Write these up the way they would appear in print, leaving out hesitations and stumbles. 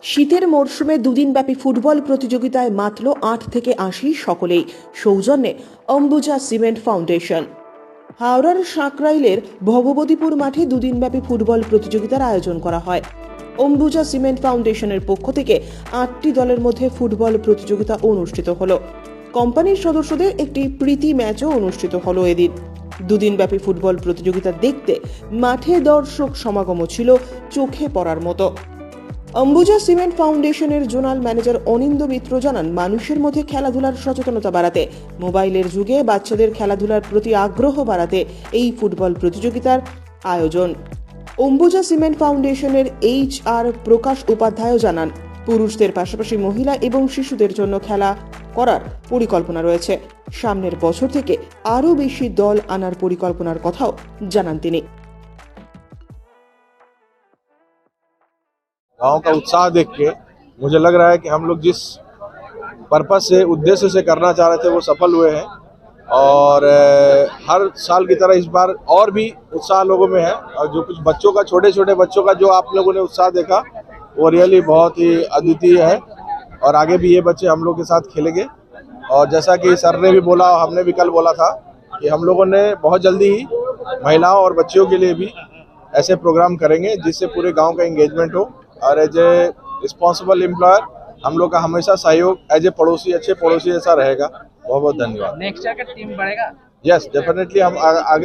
শীতের মরশুমে দুদিনব্যাপী ফুটবল প্রতিযোগিতায় মাতল ৮ থেকে ৮০ সকলেই। সৌজন্যে অম্বুজা সিমেন্ট ফাউন্ডেশন। হাওড়ার সাঁকরাইলের ভগবতীপুর মাঠে দুদিনব্যাপী ফুটবল প্রতিযোগিতার আয়োজন করা হয়। অম্বুজা সিমেন্ট ফাউন্ডেশনের পক্ষ থেকে ৮টি দলের মধ্যে ফুটবল প্রতিযোগিতা অনুষ্ঠিত হলো। কোম্পানির সদস্যদের একটি প্রীতি ম্যাচও অনুষ্ঠিত হলো এদিন। দুদিনব্যাপী ফুটবল প্রতিযোগিতা দেখতে মাঠে দর্শক সমাগমও ছিল চোখে পড়ার মতো। অম্বুজা সিমেন্ট ফাউন্ডেশনের জোনাল ম্যানেজার অনিন্দ মিত্র জানান, মানুষের মধ্যে খেলাধুলার সচেতনতা বাড়াতে, মোবাইলের যুগে বাচ্চাদের খেলাধুলার প্রতি আগ্রহ বাড়াতে এই ফুটবল প্রতিযোগিতার আয়োজন। অম্বুজা সিমেন্ট ফাউন্ডেশনের HR প্রকাশ উপাধ্যায় জানান, পুরুষদের পাশাপাশি মহিলা এবং শিশুদের জন্য খেলা করার পরিকল্পনা রয়েছে। সামনের বছর থেকে আরও বেশি দল আনার পরিকল্পনার কথাও জানান তিনি। गांव का उत्साह देख के मुझे लग रहा है कि हम लोग जिस पर्पस से उद्देश्य से करना चाह रहे थे वो सफल हुए हैं। और हर साल की तरह इस बार और भी उत्साह लोगों में है। और जो कुछ बच्चों का, छोटे छोटे बच्चों का जो आप लोगों ने उत्साह देखा वो रियली बहुत ही अद्वितीय है। और आगे भी ये बच्चे हम लोग के साथ खेलेंगे। और जैसा कि सर ने भी बोला, हमने भी कल बोला था कि हम लोगों ने बहुत जल्दी ही महिलाओं और बच्चियों के लिए भी ऐसे प्रोग्राम करेंगे जिससे पूरे गाँव का एंगेजमेंट हो। और एज ए रिस्पॉन्सिबल एम्प्लॉयर हम लोग का हमेशा सहयोग एज ए पड़ोसी, अच्छे पड़ोसी ऐसा रहेगा। बहुत बहुत धन्यवाद। नेक्स्ट ईयर का टीम बढ़ेगा? यस, डेफिनेटली हम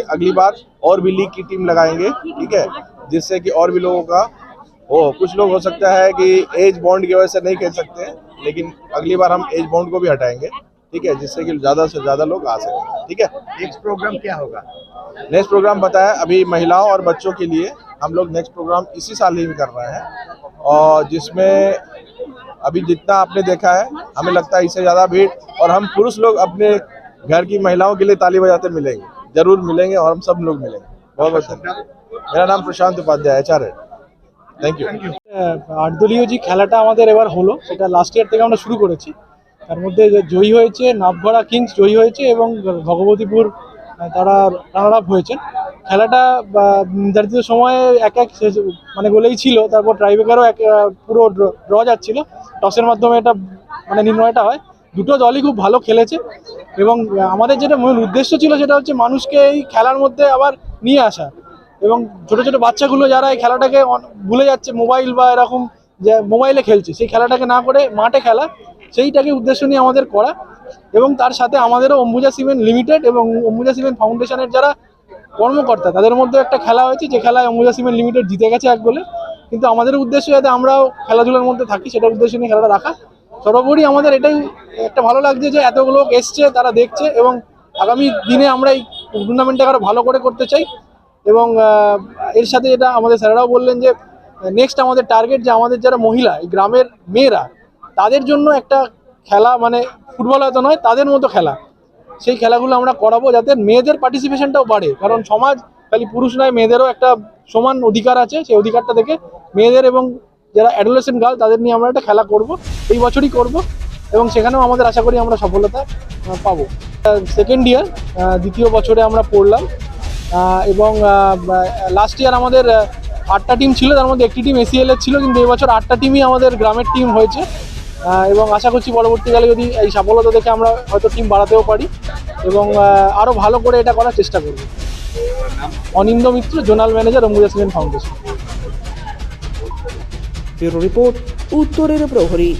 अगली बार और भी लीग की टीम लगाएंगे, ठीक है, जिससे कि और भी लोगों का कुछ लोग हो सकता है कि एज बॉन्ड की वजह से नहीं खेल सकते हैं, लेकिन अगली बार हम एज बॉन्ड को भी हटाएंगे, ठीक है, जिससे कि ज़्यादा से ज़्यादा लोग आ सकें। ठीक है, नेक्स्ट प्रोग्राम क्या होगा? नेक्स्ट प्रोग्राम बताया अभी महिलाओं और बच्चों के लिए हम लोग नेक्स्ट प्रोग्राम इसी साल ही कर रहे हैं। और जिसमें अभी जितना आपने देखा है, हमें लगता है इससे ज़्यादा भीड़, और हम पुरुष लोग अपने घर की महिलाओं के लिए ताली बजाते मिलेंगे, जरूर मिलेंगे, और हम सब लोग मिलेंगे। बहुत बहुत धन्यवाद। मेरा नाम प्रशांत उपाध्याय, HR है। Thank you. 8 দলীয় যে খেলাটা আমাদের এবার হলো, সেটা লাস্ট ইয়ার থেকে আমরা শুরু করেছি। তার মধ্যে জয়ী হয়েছে নাভগড়া কিংস, জয়ী হয়েছে, এবং ভগবতীপুর তারা রানার আপ হয়েছেন। খেলাটা নির্ধারিত সময়ে এক মানে গোলেই ছিল, তারপর ট্রাইব্রেকারও পুরো ড্র যাচ্ছিল। টসের মাধ্যমে এটা নির্ণয়টা হয়। দুটো দলই খুব ভালো খেলেছে, এবং আমাদের যেটা মূল উদ্দেশ্য ছিল সেটা হচ্ছে মানুষকে এই খেলার মধ্যে আবার নিয়ে আসা, এবং ছোট ছোট বাচ্চাগুলো যারা এই খেলাটাকে ভুলে যাচ্ছে, মোবাইল বা এরকম যে মোবাইলে খেলছে, সেই খেলাটাকে না করে মাঠে খেলা, সেইটাকে উদ্দেশ্য নিয়ে আমাদের করা। এবং তার সাথে আমাদেরও অম্বুজা সিমেন্ট লিমিটেড এবং অম্বুজা সিমেন্ট ফাউন্ডেশনের যারা কর্মকর্তা, তাদের মধ্যে একটা খেলা হয়েছে, যে খেলায় অম্বুজা সিমেন্ট লিমিটেড জিতে গেছে 1 গোলে। কিন্তু আমাদের উদ্দেশ্য যাতে আমরাও খেলাধুলার মধ্যে থাকি, সেটা উদ্দেশ্য নিয়ে খেলাটা রাখা। সর্বোপরি আমাদের এটাই একটা ভালো লাগছে যে এত লোক এসছে, তারা দেখছে, এবং আগামী দিনে আমরা এই টুর্নামেন্টটাকে আরও ভালো করে করতে চাই। এবং এর সাথে এটা আমাদের স্যারেরাও বললেন যে নেক্সট আমাদের টার্গেট যে আমাদের যারা মহিলা, এই গ্রামের মেয়েরা, তাদের জন্য একটা খেলা, ফুটবল হয়তো নয়, তাদের মতো খেলা, সেই খেলাগুলো আমরা করাবো, যাতে মেয়েদের পার্টিসিপেশনটাও বাড়ে। কারণ সমাজ খালি পুরুষ নয়, মেয়েদেরও একটা সমান অধিকার আছে। সেই অধিকারটা দেখে মেয়েদের এবং যারা অ্যাডোলেসেন্ট গার্ল, তাদের নিয়ে আমরা একটা খেলা করব, এই বছরই করব, এবং সেখানেও আমাদের আশা করি আমরা সফলতা পাবো। সেকেন্ড ইয়ার, দ্বিতীয় বছরে আমরা পড়লাম, এবং লাস্ট ইয়ার আমাদের 8টা টিম ছিল, তার মধ্যে একটি টিম ACL এর ছিল, কিন্তু এবছর 8টা টিমই আমাদের গ্রামের টিম হয়েছে। এবং আশা করছি পরবর্তীকালে যদি এই সফলতা দেখে আমরা হয়তো টিম বাড়াতেও পারি, এবং আরও ভালো করে এটা করার চেষ্টা করব। Anindya Mitra, zonal manager, Ambuja cement foundation. Bureau report, উত্তরের প্রহরী।